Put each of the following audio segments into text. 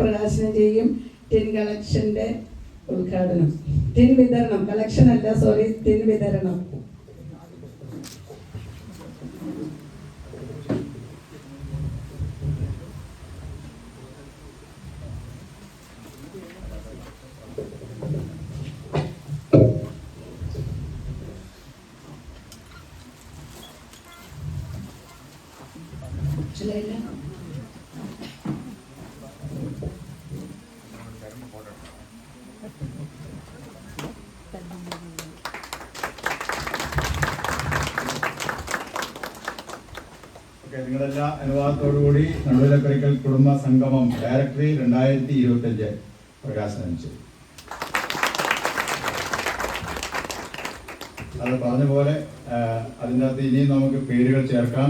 പ്രകാശനം ചെയ്യും. ടിൻ കളക്ഷന്റെ ഉദ്ഘാടനം, ടിൻ വിതരണം, കളക്ഷൻ അല്ല സോറി, ടിൻ വിതരണം. നിങ്ങളെല്ലാ അനുവാദത്തോടുകൂടി നടുവിലക്കരയ്ക്കൽ കുടുംബ സംഗമം ഡയറക്ടറി 2025 പ്രകാശനം ചെയ്തു. അത് പറഞ്ഞ പോലെ അതിൻ്റെ അകത്ത് ഇനിയും നമുക്ക് പേരുകൾ ചേർക്കാം.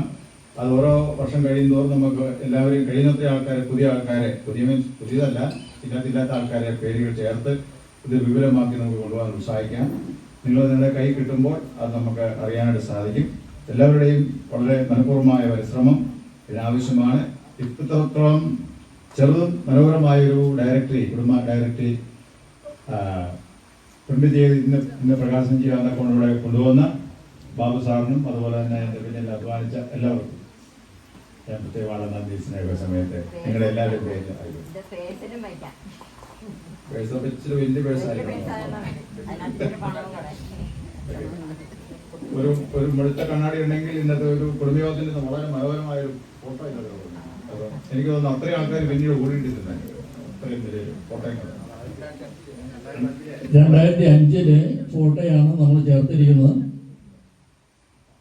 അത് ഓരോ വർഷം കഴിയുന്നതോറും നമുക്ക് എല്ലാവരും കഴിയുന്നത്ര ആൾക്കാരെ, പുതിയതല്ല, ഇല്ലാത്ത ആൾക്കാരെ പേരുകൾ ചേർത്ത് ഇത് വിപുലമാക്കി നമുക്ക് കൊണ്ടുപോകാൻ ഉത്സാഹിക്കാം. നിങ്ങളുടെ കൈ കിട്ടുമ്പോൾ അത് നമുക്ക് അറിയാനായിട്ട് സാധിക്കും. എല്ലാവരുടെയും വളരെ മനഃപൂർവമായ പരിശ്രമം ഇതിനാവശ്യമാണ്. ഇത്രത്തോളം ചെറുതും മനോഹരമായൊരു ഡയറക്ടറി, കുടുംബ ഡയറക്ടറി പ്രിന്റ് ചെയ്ത് ഇന്ന് പ്രകാശനം ചെയ്യാതെ കൊണ്ടിവിടെ കൊണ്ടുവന്ന ബാബു സാറിനും അതുപോലെ തന്നെ എൻ്റെ പിന്നിൽ അധ്വാനിച്ച എല്ലാവർക്കും ഞാൻ പ്രത്യേകമാണ് നന്ദി. സ്നേഹ സമയത്ത് നിങ്ങളുടെ എല്ലാവരും പേര് ഇച്ചിരി വലിയ പേഴ്സായിരിക്കും. ഒരു വെളുത്ത കണ്ണാടി ഉണ്ടെങ്കിൽ ഇന്നത്തെ ഒരു കുടുംബയോഗത്തിന്റെ വളരെ മനോഹരമായ ഒരു ഫോട്ടോ ഇന്നത്. എനിക്ക് തോന്നുന്നു അത്രയും ആൾക്കാർ പിന്നീട് ഓടിയിട്ടില്ല. അത്രയും വലിയ ഫോട്ടോയും 2005 ഫോട്ടോയാണ് നമ്മൾ ചേർത്തിരിക്കുന്നത്.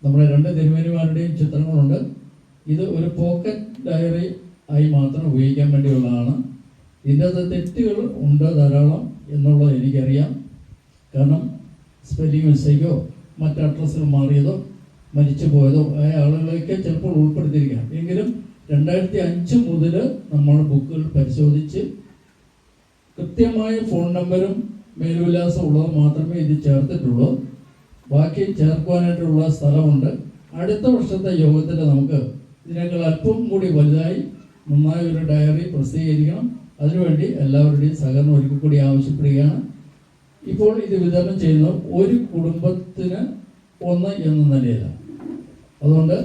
നമ്മുടെ രണ്ട് തിരുമേനിമാരുടെയും ചിത്രങ്ങളുണ്ട്. ഇത് ഒരു പോക്കറ്റ് ഡയറി ആയി മാത്രം ഉപയോഗിക്കാൻ വേണ്ടിയുള്ളതാണ്. ഇതിൻ്റെ തെറ്റുകൾ ഉണ്ട് ധാരാളം എന്നുള്ളത് എനിക്കറിയാം. കാരണം സ്പെല്ലിംഗ് മിസ്റ്റേക്കോ മറ്റ് അഡ്രസ്സുകൾ മാറിയതോ മരിച്ചു പോയതോ ആയ ആളുകളെയൊക്കെ ചിലപ്പോൾ ഉൾപ്പെടുത്തിയിരിക്കാം. എങ്കിലും 2005 മുതൽ നമ്മൾ ബുക്കുകൾ പരിശോധിച്ച് കൃത്യമായ ഫോൺ നമ്പറും മേൽവിലാസം ഉള്ളത് മാത്രമേ ഇത് ചേർത്തിട്ടുള്ളൂ. ബാക്കി ചേർക്കുവാനായിട്ടുള്ള സ്ഥലമുണ്ട്. അടുത്ത വർഷത്തെ യോഗത്തിൽ നമുക്ക് ഇതിനേക്കാൾ അല്പം കൂടി വലുതായി നന്നായി ഒരു ഡയറി പ്രസിദ്ധീകരിക്കണം. അതിനുവേണ്ടി എല്ലാവരുടെയും സഹകരണം ഒരിക്കൽ കൂടി ആവശ്യപ്പെടുകയാണ്. ഇപ്പോൾ ഇത് വിതരണം ചെയ്യുന്ന ഒരു കുടുംബത്തിന് 1 എന്ന നിലയിലാണ്. അതുകൊണ്ട്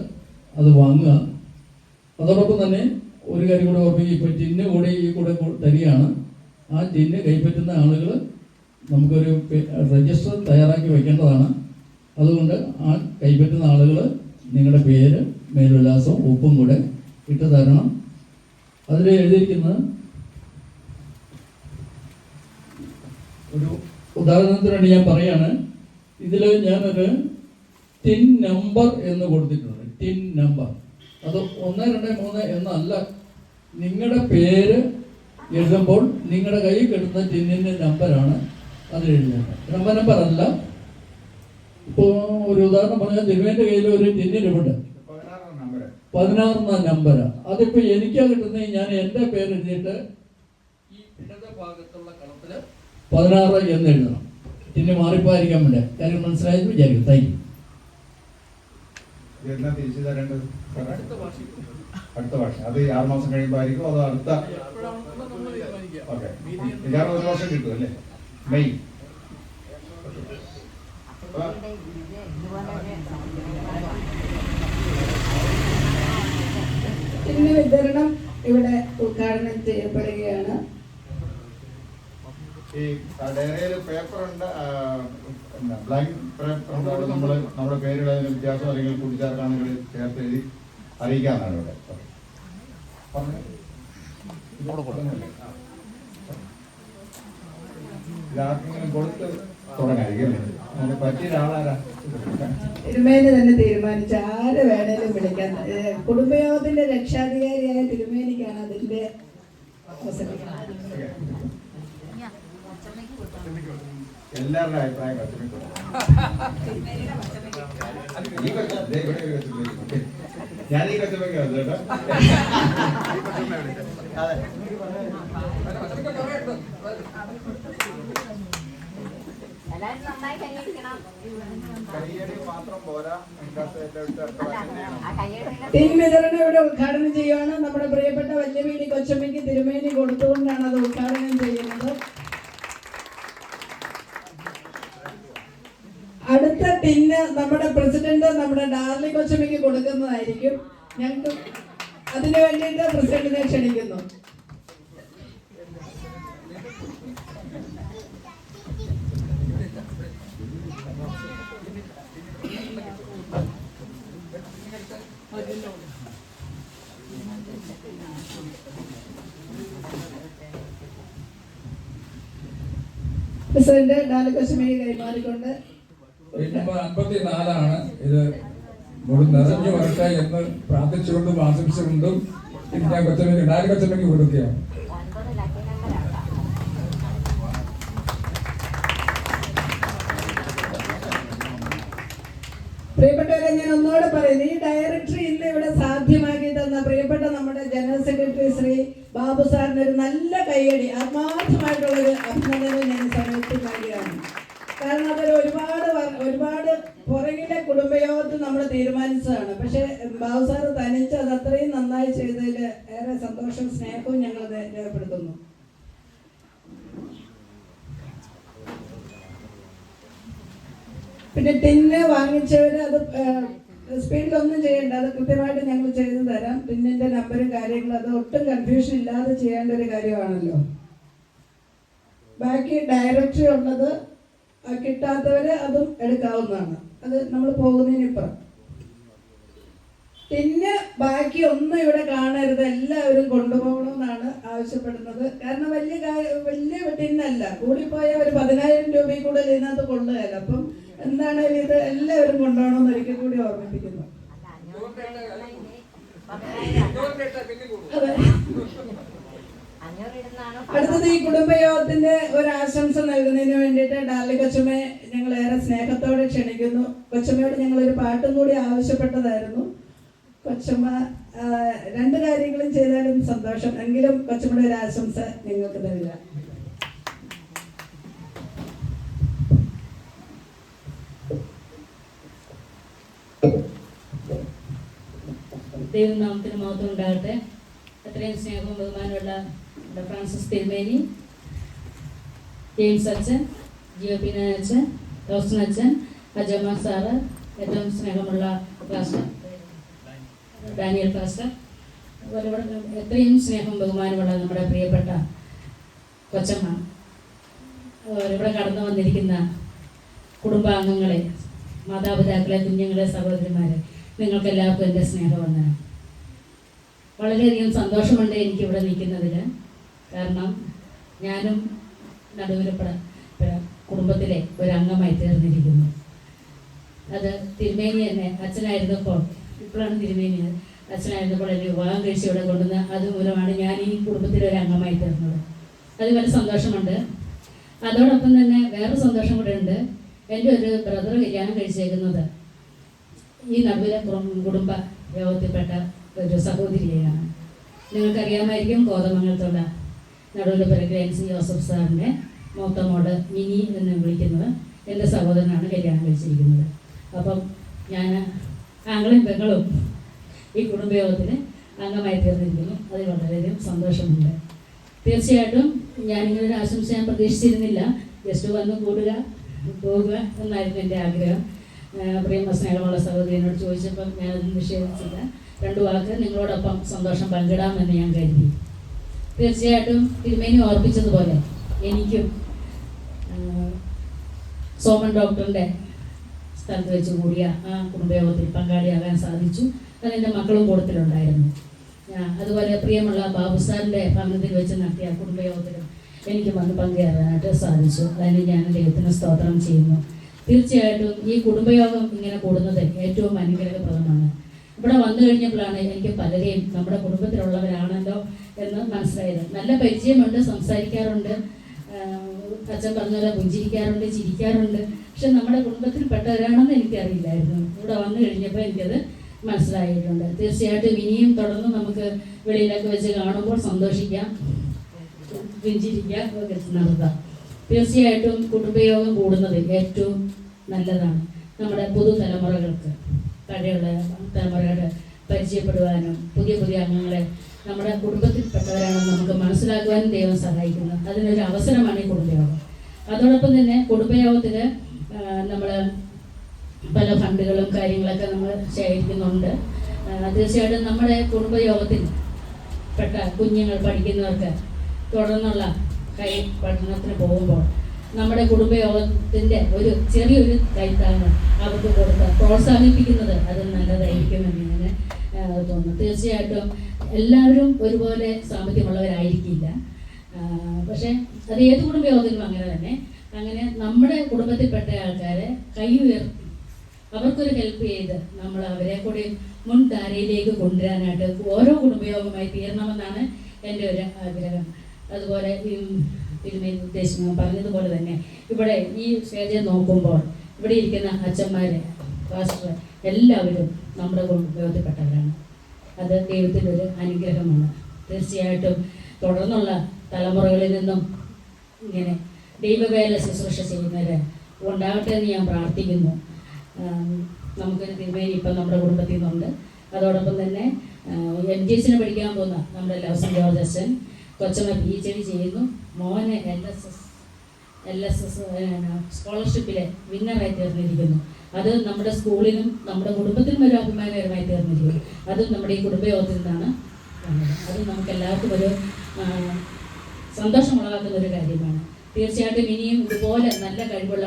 അത് വാങ്ങുക. അതോടൊപ്പം തന്നെ ഒരു കാര്യം കൂടെ ഓർമ്മിക്കുക, ഇപ്പോൾ ടിന്ന് കൂടെ ഈ കൂടെ തരികയാണ്. ആ ടിന്ന് കൈപ്പറ്റുന്ന ആളുകൾ നമുക്കൊരു രജിസ്റ്റർ തയ്യാറാക്കി വയ്ക്കേണ്ടതാണ്. അതുകൊണ്ട് ആ കൈപ്പറ്റുന്ന ആളുകൾ നിങ്ങളുടെ പേര്, മേൽവിലാസവും ഒപ്പും കൂടെ ഇട്ട് തരണം. അതിൽ എഴുതിയിരിക്കുന്നത് ഒരു ഉദാഹരണത്തിന് വേണ്ടി ഞാൻ പറയാണ്. ഇതിൽ ഞാനൊരു ടിൻ നമ്പർ എന്ന് കൊടുത്തിട്ടുണ്ട്. ടിൻ നമ്പർ അത് 1, 2, 3 എന്നല്ല. നിങ്ങളുടെ പേര് എഴുതുമ്പോൾ നിങ്ങളുടെ കയ്യിൽ കിട്ടുന്ന ടിന്നിൻ്റെ നമ്പറാണ് അത് എഴുതുന്നത്. നമ്പർ അല്ല. ഇപ്പോൾ ഒരു ഉദാഹരണം പറഞ്ഞാൽ തിരുവേൻ്റെ കയ്യിൽ ഒരു ടിന്നിലുണ്ട് 16 നമ്പർ. അതിപ്പോൾ എനിക്കാ കിട്ടുന്നത്. ഞാൻ എൻ്റെ പേര് എഴുതിയിട്ട് ഈ ഇടത് ഭാഗത്തുള്ള കളത്തിൽ 16 എന്ന് എഴുതണം. ടിന്ന് മാറിപ്പോയിരിക്കാൻ വേണ്ടി. കാര്യം മനസ്സിലായെന്ന് വിചാരിക്കും. Thank you. അടുത്ത വർഷം അത് 6 മാസം കഴിയുമ്പോൾ ആയിരിക്കും. അത് അടുത്ത ഒരു വർഷം കിട്ടും അല്ലേ? മെയ്. ടിന്ന് വിതരണം ഇവിടെ ഉദ്ഘാടനം ചെയ്യപ്പെടുകയാണ്. ഈ ഡയറിയിൽ പേപ്പറുണ്ട്, ബ്ലാങ്ക് പേപ്പറുണ്ട്. അവിടെ നമ്മുടെ പേരുള്ള വ്യത്യാസം അല്ലെങ്കിൽ കൂട്ടിച്ചേർക്കാണെങ്കിൽ ചേർത്ത് എഴുതി അറിയിക്കാന്നാണ് ഇവിടെ. ഇതാർക്കെങ്കിലും കൊടുത്ത് തുടങ്ങായിരിക്കും. നമുക്ക് പറ്റിയ ഒരാളാരാ? തിരുമേനി തന്നെ തീരുമാനിച്ച ആര് വേണേലും വിളിക്കാൻ. കുടുംബയോഗത്തിന്റെ രക്ഷാധികാരിയായ തിരുമേനിക്കാണ് അതിന്റെ അവസരം. എല്ലാവരുടെ അഭിപ്രായം ഞാൻ ഈ കച്ചവടം കേട്ടോ. എല്ലാവരും നന്നായി കൈയടിക്കണം. കൈയടി മാത്രം പോരാ, ആ കൈയടി ടിൻ വിതരണം ഇവിടെ ഉദ്ഘാടനം ചെയ്യുവാണ്. നമ്മുടെ പ്രിയപ്പെട്ട വല്യവീടി കൊച്ചമ്മയ്ക്ക് തിരുമേനി കൊടുത്തുകൊണ്ടാണ് അത് ഉദ്ഘാടനം ചെയ്യുന്നത്. അടുത്ത ടിന്ന് നമ്മുടെ പ്രസിഡന്റ് നമ്മുടെ ഡാർലി കൊച്ചമ്മയ്ക്ക് കൊടുക്കുന്നതായിരിക്കും. ഞങ്ങൾക്ക് അതിനു വേണ്ടിയിട്ട് പ്രസിഡന്റിനെ ക്ഷണിക്കുന്നു. പ്രസിഡന്റ് ഡാർലി കൊച്ചമ്മയെ കൈമാറിക്കൊണ്ട് 54 ഇത് നിറഞ്ഞു വരട്ടെ എന്ന് പ്രാർത്ഥിച്ചുകൊണ്ടും ആശംസിച്ചുകൊണ്ടും ഇത് ഞാൻ കൊച്ചമ്മയ്ക്ക് ഡാലി കൊച്ചമ്മയ്ക്ക് കൊടുക്കുകയാണ്. 9 ലക്കി നമ്പറാണ്. പ്രിയപ്പെട്ടവരെ, ഞാൻ ഒന്നുകൂടെ പറയുന്നു, ഈ ഡയറക്ടറി ഇന്ന് ഇവിടെ സാധ്യമാക്കി തന്ന പ്രിയപ്പെട്ട നമ്മുടെ ജനറൽ സെക്രട്ടറി ശ്രീ ബാബു സാറിന് ഒരു നല്ല കൈയടി, ആത്മാർത്ഥമായിട്ടുള്ളൊരു അഭിനന്ദനം ഞാൻ സമയത്ത് നൽകുകയാണ്. കാരണം അതൊരു ഒരുപാട് പുറകിലെ കുടുംബയോഗത്തിൽ നമ്മൾ തീരുമാനിച്ചതാണ്. പക്ഷെ ബാബു സാറ് തനിച്ച് അത് അത്രയും നന്നായി ചെയ്തതിൽ ഏറെ സന്തോഷവും സ്നേഹവും ഞങ്ങൾ രേഖപ്പെടുത്തുന്നു. പിന്നെ ടിന്ന് വാങ്ങിച്ചവർ അത് സ്പീഡിലൊന്നും ചെയ്യേണ്ട, അത് കൃത്യമായിട്ട് ഞങ്ങൾ ചെയ്തു തരാം. ടിന്നിന്റെ നമ്പറും കാര്യങ്ങളും അത് ഒട്ടും കൺഫ്യൂഷൻ ഇല്ലാതെ ചെയ്യേണ്ട ഒരു കാര്യമാണല്ലോ. ബാക്കി ഡയറക്ടറി ഉള്ളത് കിട്ടാത്തവര് അതും എടുക്കാവുന്നതാണ്. അത് നമ്മൾ പോകുന്നതിനിപ്പുറം ടിന്ന് ബാക്കി ഒന്നും ഇവിടെ കാണരുത്, എല്ലാവരും കൊണ്ടുപോകണമെന്നാണ് ആവശ്യപ്പെടുന്നത്. കാരണം വലിയ ടിന്നല്ല, കൂടിപ്പോയ ഒരു 10,000 രൂപയിൽ കൂടുതൽ ഇതിനകത്ത് കൊള്ളുകയല്ല. അപ്പം എന്താണേലും ഇത് എല്ലാവരും കൊണ്ടുപോകണമെന്ന് ഒരിക്കൽ കൂടി ഓർമ്മിപ്പിക്കുന്നു. അടുത്തത് ഈ കുടുംബയോഗത്തിന്റെ ഒരു ആശംസ നൽകുന്നതിന് വേണ്ടിയിട്ട് ഡാർലി കൊച്ചമ്മയെ ഞങ്ങൾ ഏറെ സ്നേഹത്തോടെ ക്ഷണിക്കുന്നു. കൊച്ചമ്മയോട് ഞങ്ങൾ ഒരു പാട്ടും കൂടി ആവശ്യപ്പെട്ടതായിരുന്നു. കൊച്ചമ്മ 2 കാര്യങ്ങളും ചെയ്താലും സന്തോഷം, എങ്കിലും കൊച്ചമ്മയുടെ ഒരു ആശംസ നിങ്ങൾക്ക് നൽകുക. ദൈവനാമത്തിന് മഹത്വം ഉണ്ടാകട്ടെ. അത്രയും സ്നേഹവും ബഹുമാനമുള്ള ഫ്രാൻസിസ് തിരുമേനി, ജെയിംസ് അച്ഛൻ, ജിയോപിന അച്ഛൻ, റോസൻ അച്ഛൻ, അജമ്മ സാറ്, ഏറ്റവും സ്നേഹമുള്ള പാസ്റ്റർ ഡാനിയൽ പാസ്റ്റർ, അതുപോലെ എത്രയും സ്നേഹവും ബഹുമാനമുള്ള നമ്മുടെ പ്രിയപ്പെട്ട കൊച്ചമ്മ, ഇവിടെ കടന്നു വന്നിരിക്കുന്ന കുടുംബാംഗങ്ങളെ, മാതാപിതാക്കളെ, കുഞ്ഞുങ്ങളെ, സഹോദരിമാരെ, നിങ്ങൾക്ക് എല്ലാവർക്കും എൻ്റെ സ്നേഹവന്ദനം. വളരെയധികം സന്തോഷമുണ്ട് എനിക്കിവിടെ നിൽക്കുന്നതിൽ. കാരണം ഞാനും നടുവിലപ്പുഴ കുടുംബത്തിലെ ഒരംഗമായി തീർന്നിരിക്കുന്നു. അത് തിരുമേനി തന്നെ അച്ഛനായിരുന്നപ്പോൾ, ഇപ്പോഴാണ് തിരുമേനി, അച്ഛനായിരുന്നപ്പോൾ എന്നെ വിവാഹം കഴിച്ച് ഇവിടെ കൊണ്ടുവന്ന് അതുമൂലമാണ് ഞാൻ ഈ കുടുംബത്തിലെ ഒരു അംഗമായി തീർന്നത്. അത് വളരെ സന്തോഷമുണ്ട്. അതോടൊപ്പം തന്നെ വേറെ സന്തോഷം കൂടെ ഉണ്ട്. എൻ്റെ ഒരു ബ്രദർ കല്യാണം കഴിച്ചേക്കുന്നത് ഈ നടുവിലെ കുടുംബ യോഗത്തിൽപ്പെട്ട ഒരു സഹോദരിയാണ്. നിങ്ങൾക്കറിയാമായിരിക്കും, കോതമംഗലത്തുള്ള നടുവിലെ ഗ്രാൻസി ജോസഫ് സാറിൻ്റെ മൂത്തമോട് മിനി എന്ന് വിളിക്കുന്നത് എൻ്റെ സഹോദരനാണ് കല്യാണം കഴിച്ചിരിക്കുന്നത്. അപ്പം ഞാൻ ആങ്ങളും പെങ്ങളും ഈ കുടുംബയോഗത്തിന് അംഗമായി തീർന്നിരിക്കുന്നു. അതിൽ വളരെയധികം സന്തോഷമുണ്ട്. തീർച്ചയായിട്ടും ഞാനിങ്ങനെ ഒരു ആശംസ ഞാൻ പ്രതീക്ഷിച്ചിരുന്നില്ല. ജസ്റ്റ് വന്ന് കൂടുക, പോവുക എന്നായിരുന്നു എൻ്റെ ആഗ്രഹം. പ്രിയ സ്നേഹമുള്ള സഹോദരിയോട് ചോദിച്ചപ്പം ഞാനത് നിഷേധിച്ചില്ല. 2 വാക്ക് നിങ്ങളോടൊപ്പം സന്തോഷം പങ്കിടാമെന്ന് ഞാൻ കരുതി. തീർച്ചയായിട്ടും തിരുമേനി ഓർപ്പിച്ചതുപോലെ എനിക്കും സോമൻ ഡോക്ടറിൻ്റെ സ്ഥലത്ത് വെച്ച് കൂടിയ ആ കുടുംബയോഗത്തിൽ പങ്കാളിയാകാൻ സാധിച്ചു. അതെൻ്റെ മക്കളും കൂട്ടത്തിലുണ്ടായിരുന്നു. അതുപോലെ പ്രിയമുള്ള ബാബു സാറിൻ്റെ ഭവനത്തിൽ വെച്ച് നടത്തിയ കുടുംബയോഗത്തിലും എനിക്ക് വന്ന് പങ്കുചേരാനായിട്ട് സാധിച്ചു. അതിന് ഞാൻ ദൈവത്തിന് സ്തോത്രം ചെയ്യുന്നു. തീർച്ചയായിട്ടും ഈ കുടുംബയോഗം ഇങ്ങനെ കൂടുന്നത് ഏറ്റവും അനുഗ്രഹപ്രദമാണ്. ഇവിടെ വന്നു കഴിഞ്ഞപ്പോഴാണ് എനിക്ക് പലരെയും നമ്മുടെ കുടുംബത്തിലുള്ളവരാണല്ലോ എന്ന് മനസ്സിലായത്. നല്ല പരിചയമുണ്ട്, സംസാരിക്കാറുണ്ട്, അച്ഛൻ പറഞ്ഞ പുഞ്ചിരിക്കാറുണ്ട്, ചിരിക്കാറുണ്ട്. പക്ഷെ നമ്മുടെ കുടുംബത്തിൽപ്പെട്ടവരാണെന്ന് എനിക്കറിയില്ലായിരുന്നു. ഇവിടെ വന്നു കഴിഞ്ഞപ്പോൾ എനിക്കത് മനസ്സിലായിട്ടുണ്ട്. തീർച്ചയായിട്ടും ഇനിയും തുടർന്ന് നമുക്ക് വെളിയിലൊക്കെ വെച്ച് കാണുമ്പോൾ സന്തോഷിക്കാം, പുഞ്ചിരിക്കാം, നടത്താം. തീർച്ചയായിട്ടും കുടുംബയോഗം കൂടുന്നത് ഏറ്റവും നല്ലതാണ്. നമ്മുടെ പുതുതലമുറകൾക്ക് പഴയുള്ള തലമുറകളെ പരിചയപ്പെടുവാനും പുതിയ പുതിയ അംഗങ്ങളെ നമ്മുടെ കുടുംബത്തിൽപ്പെട്ടവരാണെന്ന് നമുക്ക് മനസ്സിലാക്കുവാനും ദൈവം സഹായിക്കുന്നു. അതിനൊരു അവസരമാണ് ഈ കുടുംബയോഗം. അതോടൊപ്പം തന്നെ കുടുംബയോഗത്തിൽ നമ്മൾ പല ഫണ്ടുകളും കാര്യങ്ങളൊക്കെ നമ്മൾ ശേഖരിക്കുന്നുണ്ട്. തീർച്ചയായിട്ടും നമ്മുടെ കുടുംബയോഗത്തിൽ പെട്ട കുഞ്ഞുങ്ങൾ പഠിക്കുന്നവർക്ക് തുടർന്നുള്ള പഠനത്തിന് പോകുമ്പോൾ നമ്മുടെ കുടുംബയോഗത്തിൻ്റെ ഒരു ചെറിയൊരു കൈത്താങ്ങ് അവർക്ക് കൊടുത്ത് പ്രോത്സാഹിപ്പിക്കുന്നത് അത് നല്ലതായിരിക്കുമെന്ന് ഞാൻ തോന്നുന്നു. തീർച്ചയായിട്ടും എല്ലാവരും ഒരുപോലെ സാമ്പത്തികമുള്ളവരായിരിക്കില്ല. പക്ഷേ അത് ഏത് കുടുംബയോഗത്തിനും അങ്ങനെ തന്നെ. അങ്ങനെ നമ്മുടെ കുടുംബത്തിൽപ്പെട്ട ആൾക്കാരെ കൈ ഉയർത്തി അവർക്കൊരു ഹെൽപ്പ് ചെയ്ത് നമ്മൾ അവരെ കൂടി മുൻധാരയിലേക്ക് കൊണ്ടുവരാനായിട്ട് ഓരോ കുടുംബയോഗമായി തീരണമെന്നാണ് എൻ്റെ ഒരു ആഗ്രഹം. അതുപോലെ തിരുമേനി ഉദ്ദേശിക്കുന്നത് പറഞ്ഞതുപോലെ തന്നെ ഇവിടെ ഈ സ്റ്റേജിൽ നോക്കുമ്പോൾ ഇവിടെ ഇരിക്കുന്ന അച്ഛന്മാർ, പാസ്റ്റർ എല്ലാവരും നമ്മുടെ കുടുംബത്തിൽപ്പെട്ടവരാണ്. അത് ദൈവത്തിൻ്റെ ഒരു അനുഗ്രഹമാണ്. തീർച്ചയായിട്ടും തുടർന്നുള്ള തലമുറകളിൽ നിന്നും ഇങ്ങനെ ദൈവവേല ശുശ്രൂഷ ചെയ്യുന്നവർ ഉണ്ടാകട്ടെ എന്ന് ഞാൻ പ്രാർത്ഥിക്കുന്നു. നമുക്കൊരു തിരുമേനി ഇപ്പം നമ്മുടെ കുടുംബത്തിൽ നിന്നുണ്ട്. അതോടൊപ്പം തന്നെ MGS പഠിക്കാൻ പോകുന്ന നമ്മുടെ ലവ്സൺ ജോർജ് അച്ഛൻ, കൊച്ചമ്മ PhD ചെയ്യുന്നു. മോനെ LSS സ്കോളർഷിപ്പിലെ വിന്നറായി തീർന്നിരിക്കുന്നു. അത് നമ്മുടെ സ്കൂളിനും നമ്മുടെ കുടുംബത്തിനും ഒരു അഭിമാനകരമായി തീർന്നിരിക്കുന്നു. അതും നമ്മുടെ ഈ കുടുംബയോഗത്തിൽ നിന്നാണ്. അത് നമുക്ക് എല്ലാവർക്കും ഒരു സന്തോഷമുളകാക്കുന്ന ഒരു കാര്യമാണ്. തീർച്ചയായിട്ടും ഇനിയും ഇതുപോലെ നല്ല കഴിവുള്ള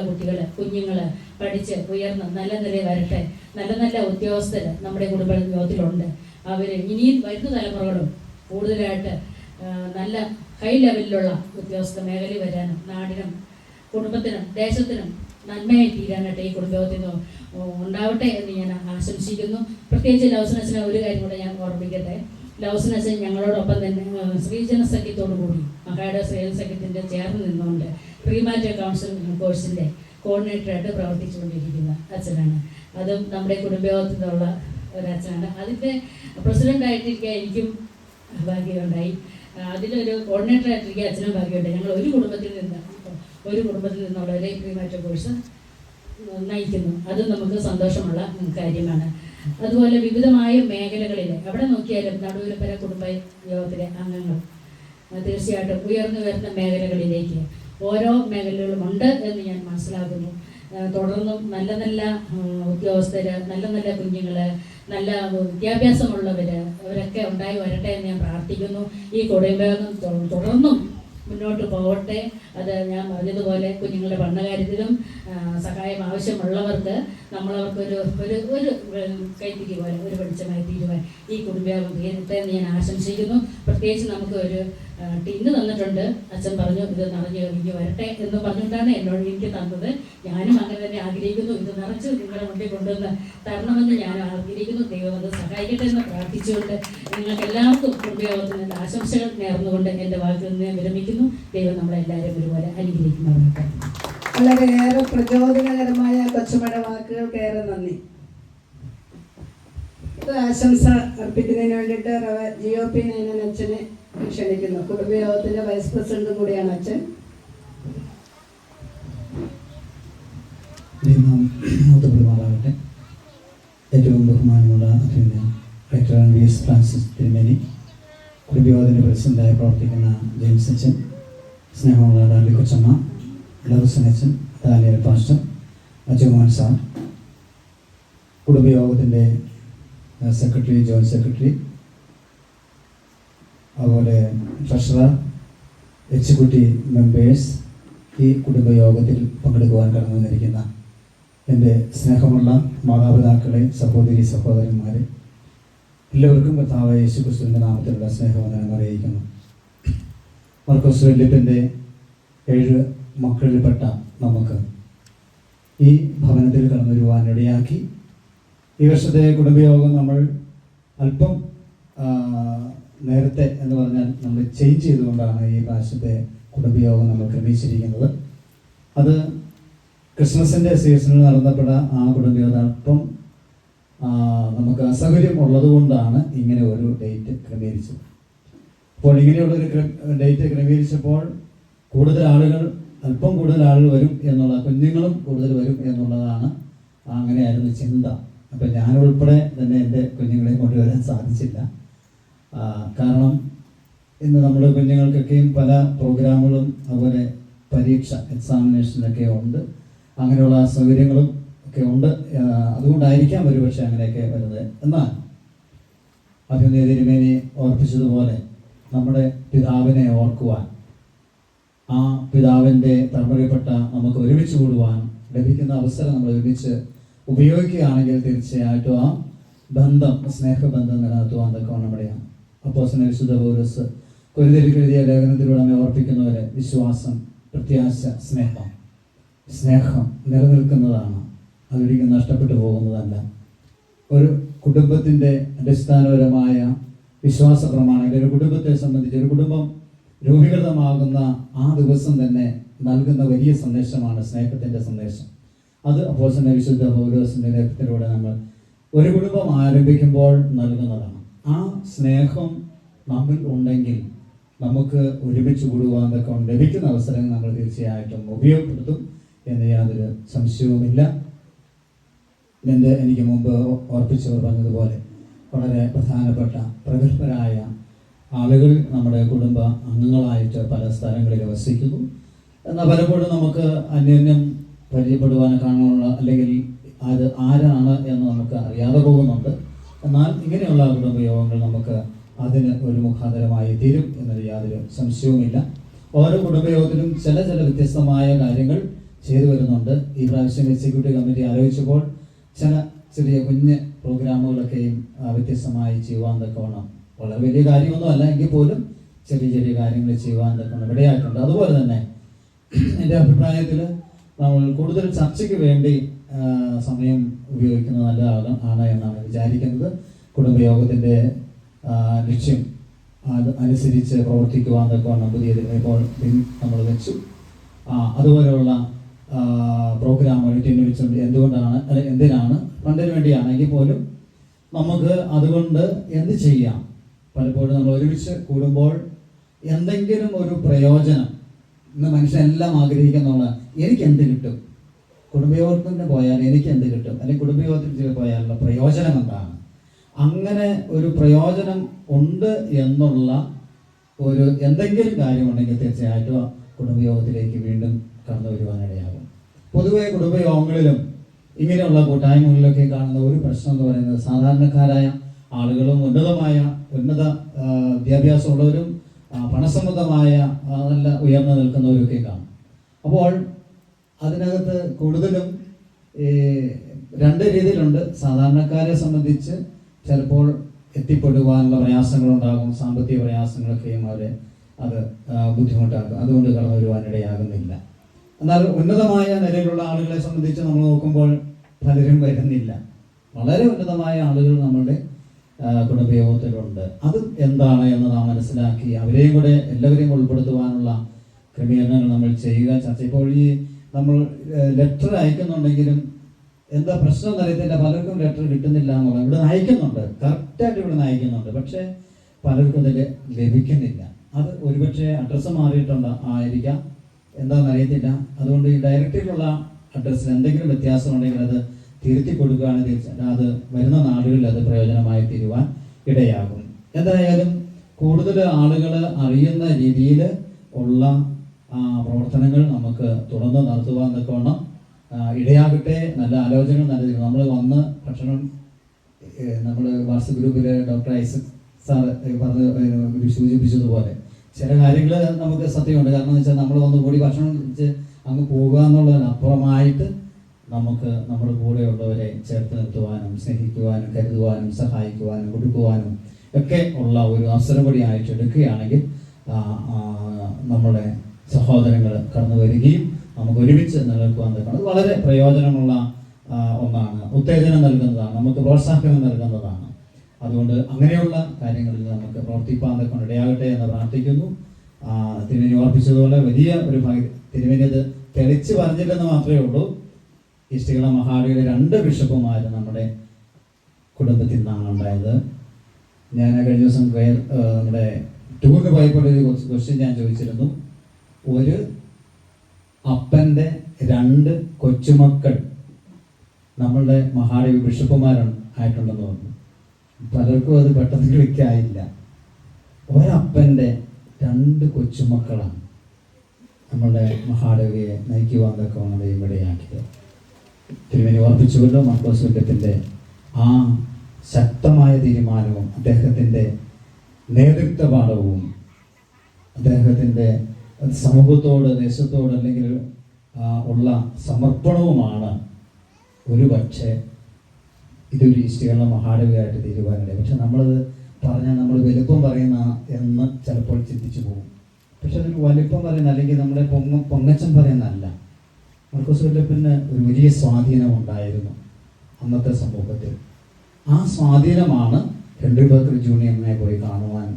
കുഞ്ഞുങ്ങൾ പഠിച്ച് ഉയർന്ന് നല്ല നിലയിൽ വരട്ടെ. നല്ല നല്ല ഉദ്യോഗസ്ഥർ നമ്മുടെ കുടുംബയോഗത്തിലുണ്ട്. അവർ ഇനിയും വരുന്ന തലമുറകളും കൂടുതലായിട്ട് നല്ല ഹൈ ലെവലിലുള്ള ഉദ്യോഗസ്ഥ മേഖലയിൽ വരാനും നാടിനും കുടുംബത്തിനും ദേശത്തിനും നന്മയായി തീരാനായിട്ട് ഈ കുടുംബയോഗത്തിൽ നിന്ന് ഉണ്ടാവട്ടെ എന്ന് ഞാൻ ആശംസിക്കുന്നു. പ്രത്യേകിച്ച് ലവ്സനസിനെ ഒരു കാര്യം കൂടെ ഞാൻ ഓർമ്മിക്കട്ടെ. ലവ്സനസൻ ഞങ്ങളോടൊപ്പം തന്നെ ശ്രീജന സഖ്യത്തോടു കൂടി മഹായുടെ ശ്രീജന സഖ്യത്തിൻ്റെ ചേർന്ന് നിന്നുകൊണ്ട് പ്രീമാറ്റർ കൗൺസിൽ കോഴ്സിൻ്റെ കോർഡിനേറ്ററായിട്ട് പ്രവർത്തിച്ചുകൊണ്ടിരിക്കുന്ന അച്ഛനാണ്. അതും നമ്മുടെ കുടുംബയോഗത്തിൽ നിന്നുള്ള ഒരച്ഛനാണ്. അതിൻ്റെ പ്രസിഡൻ്റായിട്ടിരിക്കാൻ എനിക്കും ഭാഗ്യമുണ്ടായി. അതിലൊരു കോർഡിനേറ്ററായിട്ടിരിക്കുക അച്ഛനും ഭാഗ്യമുണ്ടായി. ഞങ്ങൾ ഒരു കുടുംബത്തിൽ നിന്നുള്ള ഒരേ പ്രീമാറ്റർ കോഴ്സ് നയിക്കുന്നു. അതും നമുക്ക് സന്തോഷമുള്ള കാര്യമാണ്. അതുപോലെ വിവിധമായ മേഖലകളിൽ എവിടെ നോക്കിയാലും നടുവിലപ്പര കുടുംബയോഗത്തിലെ അംഗങ്ങൾ തീർച്ചയായിട്ടും ഉയർന്നു വരുന്ന മേഖലകളിലേക്ക് ഓരോ മേഖലകളും ഉണ്ട് എന്ന് ഞാൻ മനസ്സിലാക്കുന്നു. തുടർന്നും നല്ല നല്ല ഉദ്യോഗസ്ഥർ, നല്ല നല്ല കുഞ്ഞുങ്ങൾ, നല്ല വിദ്യാഭ്യാസമുള്ളവർ അവരൊക്കെ ഉണ്ടായി വരട്ടെ എന്ന് ഞാൻ പ്രാർത്ഥിക്കുന്നു. ഈ കുടുംബയോഗം തുടർന്നും മുന്നോട്ട് പോകട്ടെ. അത് ഞാൻ പറഞ്ഞതുപോലെ കുഞ്ഞുങ്ങളുടെ പഠനകാര്യത്തിലും സഹായം ആവശ്യമുള്ളവർക്ക് നമ്മളവർക്കൊരു ഒരു ഒരു കൈത്തിരി പോലെ ഒരു വെളിച്ചമായി തീരുവാൻ ഈ കുടുംബയോഗം തീരട്ടെ എന്ന് ഞാൻ ആശംസിക്കുന്നു. പ്രത്യേകിച്ച് നമുക്ക് ഒരു ടിന്ന് തന്നിട്ടുണ്ട്. അച്ഛൻ പറഞ്ഞു ഇത് നിറഞ്ഞ് കഴിഞ്ഞ് വരട്ടെ എന്ന് പറഞ്ഞുകൊണ്ടാണ് എനിക്ക് തന്നത്. ഞാനും അങ്ങനെ തന്നെ ആഗ്രഹിക്കുന്നു. ഇത് നിറച്ച് നിങ്ങളുടെ മുന്നിൽ കൊണ്ടുവന്ന് തരണമെന്ന് ഞാൻ ആഗ്രഹിക്കുന്നു. ദൈവം അത് സഹായിക്കട്ടെ എന്ന് പ്രാർത്ഥിച്ചുകൊണ്ട് നിങ്ങൾക്ക് എല്ലാവർക്കും കുടുംബയോഗത്തിന് ആശംസകൾ നേർന്നുകൊണ്ട് എൻ്റെ വാക്കിൽ നിന്ന് വിരമിക്കുന്നു. ദൈവം നമ്മളെല്ലാവരും ഒരുപോലെ അനുഗ്രഹിക്കുമാറാകട്ടെ. വളരെയേറെ പ്രചോദനകരമായ കൊച്ചുമയുടെ വാക്കുകൾക്ക് ഏറെ നന്ദി. ആശംസ അർപ്പിക്കുന്നതിന് വേണ്ടിയിട്ട് GOP നയനൻ അച്ഛനെ ക്ഷണിക്കുന്നു. കുടുംബയോഗത്തിന്റെ വൈസ് പ്രസിഡന്റ് കൂടിയാണ് അച്ഛൻ. മൂത്തപ്പെടുമാറാകട്ടെ. ഏറ്റവും ബഹുമാനമുള്ള ഡോക്ടർ VS ഫ്രാൻസിസ് തിരുമേനി, കുടുംബയോഗത്തിന്റെ പ്രസിഡന്റായി പ്രവർത്തിക്കുന്ന ജെയിംസ് അച്ഛൻ, സ്നേഹമുള്ള ഡാലി കൊച്ചമ്മ, ലവ്സൻ അച്ഛൻ, ദാനിയേൽ പാസ്റ്റർ, അജുമാൻ സാർ, കുടുംബയോഗത്തിൻ്റെ സെക്രട്ടറി, ജോയിന്റ് സെക്രട്ടറി, അതുപോലെ ട്രഷറർ, എക്സിക്യൂട്ടീവ് മെമ്പേഴ്സ്, ഈ കുടുംബയോഗത്തിൽ പങ്കെടുക്കുവാൻ കടന്നു വന്നിരിക്കുന്ന എൻ്റെ സ്നേഹമുള്ള മാതാപിതാക്കളെ, സഹോദരി സഹോദരന്മാരെ, എല്ലാവർക്കും കർത്താവായ യേശുക്രിസ്തുവിൻ്റെ നാമത്തിലുള്ള സ്നേഹവന്ദനം അറിയിക്കുന്നു. മർക്കോസ് വല്യപ്പൻ്റെ 7 മക്കളിൽപ്പെട്ട നമുക്ക് ഈ ഭവനത്തിൽ കടന്നു വരുവാനിടയാക്കി. ഈ വർഷത്തെ കുടുംബയോഗം നമ്മൾ അല്പം നേരത്തെ എന്ന് പറഞ്ഞാൽ നമ്മൾ ചേഞ്ച് ചെയ്തുകൊണ്ടാണ് ഈ പ്രാവശ്യത്തെ കുടുംബയോഗം നമ്മൾ ക്രമീകരിച്ചിരിക്കുന്നത്. അത് ക്രിസ്മസിൻ്റെ സീസണിൽ നടന്നപ്പെട്ട ആ കുടുംബയോഗം അല്പം നമുക്ക് അസൗകര്യം ഉള്ളതുകൊണ്ടാണ് ഇങ്ങനെ ഒരു ഡേറ്റ് ക്രമീകരിച്ചത്. അപ്പോൾ ഇങ്ങനെയുള്ളൊരു ഡേറ്റ് ക്രമീകരിച്ചപ്പോൾ കൂടുതൽ ആളുകൾ അല്പം കൂടുതൽ ആളുകൾ വരും എന്നുള്ള, കുഞ്ഞുങ്ങളും കൂടുതൽ വരും എന്നുള്ളതാണ്. അങ്ങനെയായിരുന്നു ചിന്ത. അപ്പം ഞാനുൾപ്പെടെ തന്നെ എൻ്റെ കുഞ്ഞുങ്ങളെ കൊണ്ടുവരാൻ സാധിച്ചില്ല. കാരണം ഇന്ന് നമ്മുടെ കുഞ്ഞുങ്ങൾക്കൊക്കെയും പല പ്രോഗ്രാമുകളും അതുപോലെ പരീക്ഷ എക്സാമിനേഷനൊക്കെ ഉണ്ട്, അങ്ങനെയുള്ള സൗകര്യങ്ങളും ഒക്കെ ഉണ്ട്. അതുകൊണ്ടായിരിക്കാം ഒരുപക്ഷെ അങ്ങനെയൊക്കെ വരുന്നത്. എന്നാൽ അഭിനയ തിരുമേനി ഓർപ്പിച്ചതുപോലെ നമ്മുടെ പിതാവിനെ ഓർക്കുവാൻ, ആ പിതാവിൻ്റെ തലമുറയിൽപ്പെട്ട നമുക്ക് ഒരുമിച്ച് കൂടുവാൻ ലഭിക്കുന്ന അവസരം നമ്മൾ ഒരുമിച്ച് ഉപയോഗിക്കുകയാണെങ്കിൽ തീർച്ചയായിട്ടും ആ ബന്ധം, സ്നേഹബന്ധം നിലനിർത്തുവാൻ തക്കവണ്ണം നമ്മുടെയാണ്. അപ്പോസ്തലനായ വിശുദ്ധ പൗലോസ് കൊരിന്ത്യർക്ക് എഴുതിയ ലേഖനത്തിലൂടെ നമ്മെ ഓർപ്പിക്കുന്നവരെ വിശ്വാസം, പ്രത്യാശ, സ്നേഹം നിലനിൽക്കുന്നതാണ്. അതൊരിക്കലും നഷ്ടപ്പെട്ടു പോകുന്നതല്ല. ഒരു കുടുംബത്തിൻ്റെ അടിസ്ഥാനപരമായ വിശ്വാസ പ്രമാണങ്ങൾ ഒരു കുടുംബത്തെ സംബന്ധിച്ച്, ഒരു കുടുംബം രൂപീകൃതമാകുന്ന ആ ദിവസം തന്നെ നൽകുന്ന വലിയ സന്ദേശമാണ് സ്നേഹത്തിൻ്റെ സന്ദേശം. അത് അപ്പോസ്തലനായ വിശുദ്ധ പൗലോസിൻ്റെ നേതൃത്വത്തിലൂടെ നമ്മൾ ഒരു കുടുംബം ആരംഭിക്കുമ്പോൾ നൽകുന്നതാണ്. ആ സ്നേഹം നമ്മിൽ ഉണ്ടെങ്കിൽ നമുക്ക് ഒരുമിച്ച് കൂടുവാനൊക്കെ ലഭിക്കുന്ന അവസരങ്ങൾ നമ്മൾ തീർച്ചയായിട്ടും ഉപയോഗപ്പെടുത്തും എന്ന് യാതൊരു സംശയവുമില്ല. എനിക്ക് മുമ്പ് ഓർപ്പിച്ചവർ പറഞ്ഞതുപോലെ വളരെ പ്രധാനപ്പെട്ട പ്രഗത്ഭരായ ആളുകൾ നമ്മുടെ കുടുംബ അംഗങ്ങളായിട്ട് പല സ്ഥലങ്ങളിൽ വസിക്കുന്നു. എന്നാൽ പലപ്പോഴും നമുക്ക് അന്യോന്യം പരിചയപ്പെടുവാനോ കാണാനുള്ള, അല്ലെങ്കിൽ അത് ആരാണ് എന്ന് നമുക്ക് അറിയാതെ പോകുന്നുണ്ട്. എന്നാൽ ഇങ്ങനെയുള്ള കുടുംബയോഗങ്ങൾ നമുക്ക് അതിന് ഒരു മുഖാന്തരമായി തീരും എന്നത് യാതൊരു സംശയവുമില്ല. ഓരോ കുടുംബയോഗത്തിലും ചില വ്യത്യസ്തമായ കാര്യങ്ങൾ ചെയ്തു വരുന്നുണ്ട്. ഈ പ്രാവശ്യം എക്സിക്യൂട്ടീവ് കമ്മിറ്റി ആലോചിച്ചപ്പോൾ ചില ചെറിയ കുഞ്ഞ് പ്രോഗ്രാമുകളൊക്കെയും വ്യത്യസ്തമായി ചെയ്യുവാൻ തക്കവണ്ണം, വളരെ വലിയ കാര്യമൊന്നുമല്ല എങ്കിൽ പോലും ചെറിയ കാര്യങ്ങൾ ചെയ്യുവാൻ തക്കവണ്ണം ഇടയായിട്ടുണ്ട്. അതുപോലെ തന്നെ എൻ്റെ അഭിപ്രായത്തിൽ നമ്മൾ കൂടുതൽ ചർച്ചയ്ക്ക് വേണ്ടി സമയം ഉപയോഗിക്കുന്നത് നല്ലതാണ് എന്നാണ് വിചാരിക്കുന്നത്. കുടുംബയോഗത്തിൻ്റെ ലക്ഷ്യം അത് അനുസരിച്ച് പ്രവർത്തിക്കുവാൻ തക്കവണ്ണം പുതിയത് ഇപ്പോൾ നമ്മൾ വെച്ചു. അതുപോലെയുള്ള പ്രോഗ്രാമുകൾ വെച്ചുകൊണ്ട് എന്തിനാണ് ഫണ്ടിന് വേണ്ടിയാണെങ്കിൽ പോലും നമുക്ക് അതുകൊണ്ട് എന്ത് ചെയ്യാം. പലപ്പോഴും നമ്മൾ ഒരുമിച്ച് കൂടുമ്പോൾ എന്തെങ്കിലും ഒരു പ്രയോജനം, ഇന്ന് മനുഷ്യനെല്ലാം ആഗ്രഹിക്കുന്നുള്ള എനിക്ക് എന്ത് കിട്ടും, കുടുംബയോഗത്തിന് പോയാൽ എനിക്ക് എന്ത് കിട്ടും, അല്ലെങ്കിൽ കുടുംബയോഗത്തിൽ പോയാലുള്ള പ്രയോജനം എന്താണ്, അങ്ങനെ ഒരു പ്രയോജനം ഉണ്ട് എന്നുള്ള ഒരു എന്തെങ്കിലും കാര്യമുണ്ടെങ്കിൽ തീർച്ചയായിട്ടും കുടുംബയോഗത്തിലേക്ക് വീണ്ടും കടന്നു വരുവാനിടയാകും. പൊതുവെ കുടുംബയോഗങ്ങളിലും ഇങ്ങനെയുള്ള കൂട്ടായ്മകളിലൊക്കെ കാണുന്ന ഒരു പ്രശ്നം എന്ന് പറയുന്നത് സാധാരണക്കാരായ ആളുകളും ഉന്നത വിദ്യാഭ്യാസമുള്ളവരും പണസംബന്ധമായ നല്ല ഉയർന്നു നിൽക്കുന്നവരൊക്കെ കാണും. അപ്പോൾ അതിനകത്ത് കൂടുതലും രണ്ട് രീതിയിലുണ്ട്. സാധാരണക്കാരെ സംബന്ധിച്ച് ചിലപ്പോൾ എത്തിപ്പെടുവാനുള്ള പ്രയാസങ്ങളുണ്ടാകും, സാമ്പത്തിക പ്രയാസങ്ങളൊക്കെയും അവരെ അത് ബുദ്ധിമുട്ടാക്കും, അതുകൊണ്ട് കടന്നു വരുവാനിടയാകുന്നില്ല. എന്നാൽ ഉന്നതമായ നിലയിലുള്ള ആളുകളെ സംബന്ധിച്ച് നമ്മൾ നോക്കുമ്പോൾ പലരും വരുന്നില്ല. വളരെ ഉന്നതമായ ആളുകൾ നമ്മളുടെ കുടുംബയോഗത്തിലുണ്ട്. അത് എന്താണ് എന്ന് നാം മനസ്സിലാക്കി അവരെയും കൂടെ എല്ലാവരെയും ഉൾപ്പെടുത്തുവാനുള്ള ക്രമീകരണങ്ങൾ നമ്മൾ ചെയ്യുക, ചർച്ച. ഇപ്പോൾ ഈ നമ്മൾ ലെറ്റർ അയക്കുന്നുണ്ടെങ്കിലും എന്താ പ്രശ്നം എന്നറിയത്തില്ല, പലർക്കും ലെറ്റർ കിട്ടുന്നില്ല എന്നുള്ളത്. ഇവിടെ അയക്കുന്നുണ്ട്, കറക്റ്റായിട്ട് ഇവിടെ നിന്ന് അയക്കുന്നുണ്ട്, പക്ഷേ പലർക്കും അതിൽ ലഭിക്കുന്നില്ല. അത് ഒരുപക്ഷെ അഡ്രസ്സ് ആയിരിക്കാം, എന്താണെന്ന് അറിയത്തില്ല. അതുകൊണ്ട് ഈ ഡയറക്റ്റിലുള്ള അഡ്രസ്സിൽ എന്തെങ്കിലും വ്യത്യാസം ഉണ്ടെങ്കിൽ അത് തിരുത്തി കൊടുക്കുകയാണെങ്കിൽ അത് വരുന്ന നാടുകളിൽ അത് പ്രയോജനമായി തീരുവാൻ ഇടയാകും. എന്തായാലും കൂടുതൽ ആളുകൾ അറിയുന്ന രീതിയിൽ ഉള്ള പ്രവർത്തനങ്ങൾ നമുക്ക് തുടർന്ന് നടത്തുവാൻ തക്കവണ്ണം ഇടയാകട്ടെ. നല്ല ആലോചനകൾ നല്ല നമ്മൾ വന്ന് ഭക്ഷണം നമ്മൾ വാട്സപ്പ് ഗ്രൂപ്പിൽ ഡോക്ടർ ഐസക് സാർ പറഞ്ഞ് സൂചിപ്പിച്ചതുപോലെ ചില കാര്യങ്ങൾ നമുക്ക് സത്യമുണ്ട്. കാരണം എന്ന് വെച്ചാൽ നമ്മൾ ഒന്ന് കൂടി ഭക്ഷണം കഴിച്ച് അങ്ങ് പോകുക എന്നുള്ളതിനപ്പുറമായിട്ട് നമുക്ക് നമ്മുടെ കൂടെയുള്ളവരെ ചേർത്ത് നിർത്തുവാനും സ്നേഹിക്കുവാനും കരുതുവാനും സഹായിക്കുവാനും കൊടുക്കുവാനും ഒക്കെ ഉള്ള ഒരു അവസരം കൂടി ആയിട്ട് എടുക്കുകയാണെങ്കിൽ നമ്മുടെ സഹോദരങ്ങൾ കടന്നു വരികയും നമുക്ക് ഒരുമിച്ച് നിലനിൽക്കുവാൻ തക്കണം. അത് വളരെ പ്രയോജനമുള്ള ഒന്നാണ്, ഉത്തേജനം നൽകുന്നതാണ്, നമുക്ക് പ്രോത്സാഹനം നൽകുന്നതാണ്. അതുകൊണ്ട് അങ്ങനെയുള്ള കാര്യങ്ങളിൽ നമുക്ക് പ്രവർത്തിപ്പാൻ തക്കൊണ്ട് ഇടയാകട്ടെ എന്ന് പ്രാർത്ഥിക്കുന്നു. തിരുമേനി ഓർപ്പിച്ചതുപോലെ വലിയ ഒരു തിരുമേനി അത് തെളിച്ച് പറഞ്ഞില്ലെന്ന് മാത്രമേ ഉള്ളൂ. ഈസ്റ്റ്കള മഹാടിയുടെ 2 ബിഷപ്പുമാരും നമ്മുടെ കുടുംബത്തിൽ നിന്നാണ് ഉണ്ടായത്. ഞാൻ കഴിഞ്ഞ ദിവസം നമ്മുടെ ടൂറിന് പോയപ്പോൾ ഒരു ക്വസ്റ്റ്യൻ ഞാൻ ചോദിച്ചിരുന്നു. ഒരു അപ്പൻ്റെ 2 കൊച്ചുമക്കൾ നമ്മളുടെ മഹാദേവി ബിഷപ്പുമാരായിട്ടുണ്ടെന്ന് തോന്നുന്നു. പലർക്കും അത് പെട്ടെന്ന് ക്ലിക്കായില്ല. ഒരപ്പൻ്റെ 2 കൊച്ചുമക്കളാണ് നമ്മളുടെ മഹാദേവിയെ നയിക്കുവാൻ തക്കവണ്ണം ദൈവം ഇടയാക്കിയത്. തിരുമേനി ഓർപ്പിച്ചുകൊണ്ട് മാർക്കോസ് വല്യപ്പൻ്റെ ആ ശക്തമായ തീരുമാനവും അദ്ദേഹത്തിൻ്റെ നേതൃത്വപാഠവും അദ്ദേഹത്തിൻ്റെ സമൂഹത്തോട്, ദേശത്തോട് അല്ലെങ്കിൽ ഉള്ള സമർപ്പണവുമാണ് ഒരു പക്ഷേ ഇതൊരു ഈസ്റ്റേണിലെ മഹാദേവിയായിട്ട് തീരുവാനിടയിൽ. പക്ഷെ നമ്മളത് പറഞ്ഞാൽ നമ്മൾ വലുപ്പം പറയുന്ന എന്ന് ചിലപ്പോൾ ചിന്തിച്ചു പോകും. പക്ഷെ അതൊരു വലിപ്പം പറയുന്ന അല്ലെങ്കിൽ നമ്മുടെ പൊങ്ങച്ചം പറയുന്നതല്ല. മാർക്കോസ് വല്യപ്പന് ഒരു വലിയ സ്വാധീനം ഉണ്ടായിരുന്നു അന്നത്തെ സമൂഹത്തിൽ. ആ സ്വാധീനമാണ് ഹെൻറി ബർക്കർ ജൂനിയറിനെ പോയി കാണുവാൻ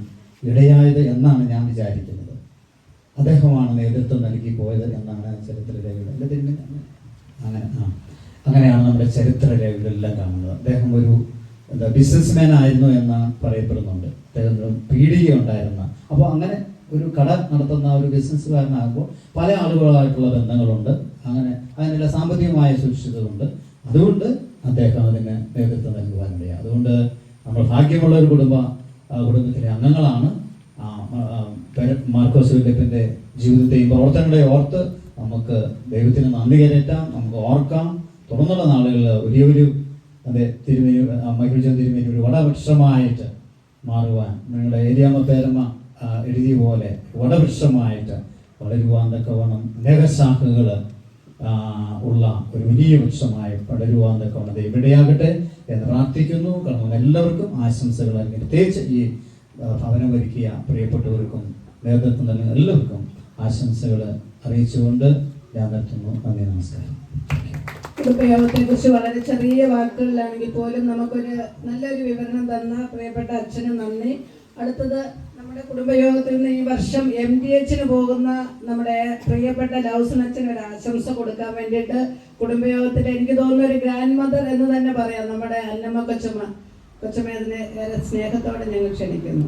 ഇടയായത് എന്നാണ് ഞാൻ വിചാരിക്കുന്നത്. അദ്ദേഹമാണ് നേതൃത്വം നൽകി പോയത് എന്നാണ് ചരിത്ര രേഖകൾ അങ്ങനെയാണ് നമ്മുടെ ചരിത്ര രേഖകളിലെല്ലാം കാണുന്നത്. അദ്ദേഹം ഒരു ബിസിനസ്മാൻ ആയിരുന്നു എന്ന് പറയപ്പെടുന്നുണ്ട്. അദ്ദേഹത്തിന് പീഡിക ഉണ്ടായിരുന്ന, അപ്പോൾ അങ്ങനെ ഒരു കട നടത്തുന്ന ഒരു ബിസിനസ്സുകാരനാകുമ്പോൾ പല ആളുകളായിട്ടുള്ള ബന്ധങ്ങളുണ്ട്. അങ്ങനെ അതിനുള്ള സാമ്പത്തികമായ സുരക്ഷിതമുണ്ട്. അതുകൊണ്ട് അദ്ദേഹം അതിന് നേതൃത്വം നൽകുവാനിടയാണ്. അതുകൊണ്ട് നമ്മൾ ഭാഗ്യമുള്ള ഒരു കുടുംബത്തിലെ അംഗങ്ങളാണ്. മാർക്കോസ് വല്യപ്പൻ്റെ ജീവിതത്തെയും പ്രവർത്തനങ്ങളെയും ഓർത്ത് നമുക്ക് ദൈവത്തിന് നന്ദി കരയറ്റാം, നമുക്ക് ഓർക്കാം. തുറന്നുള്ള നാളുകളിൽ വലിയൊരു തിരുമേനി മൈക്കിൾ ജോൺ തിരുമേനി ഒരു വടവൃക്ഷമായിട്ട് മാറുവാൻ, നിങ്ങളുടെ ഏരിയാമ്മ പേരമ്മ എഴുതിയ പോലെ വടവൃക്ഷമായിട്ട് വളരുവാൻ തക്കവണ്ണം അനേക ശാഖകൾ ഉള്ള ഒരു വലിയ വൃക്ഷമായി പടരുവാൻ തക്കവണ്ണം ദൈവം ഇടയാകട്ടെ എന്ന് പ്രാർത്ഥിക്കുന്നു. കാരണം എല്ലാവർക്കും ആശംസകൾ അല്ലെങ്കിൽ പ്രത്യേകിച്ച് ഈ ഭവനം ഒരുക്കിയ പ്രിയപ്പെട്ടവർക്കും നേതൃത്വം നൽകുന്ന എല്ലാവർക്കും ആശംസകൾ അറിയിച്ചുകൊണ്ട് ഞാൻ നിർത്തുന്നു. നന്ദി, നമസ്കാരം. കുടുംബയോഗത്തെ കുറിച്ച് വളരെ ചെറിയ വാക്കുകളിലാണെങ്കിൽ പോലും നമുക്കൊരു നല്ലൊരു വിവരണം തന്ന പ്രിയപ്പെട്ട അച്ഛന് നന്ദി. അടുത്തത് നമ്മുടെ കുടുംബയോഗത്തിൽ നിന്ന് ഈ വർഷം MTHന് പോകുന്ന നമ്മുടെ പ്രിയപ്പെട്ട ലൗസൻ അച്ഛന് ഒരു ആശംസ കൊടുക്കാൻ വേണ്ടിയിട്ട് കുടുംബയോഗത്തിൻ്റെ എനിക്ക് തോന്നുന്ന ഒരു ഗ്രാൻഡ് മദർ എന്ന് തന്നെ പറയാം, നമ്മുടെ അന്നമ്മ കൊച്ചമ്മ അതിനെ ഏറെ സ്നേഹത്തോടെ ഞങ്ങൾ ക്ഷണിക്കുന്നു.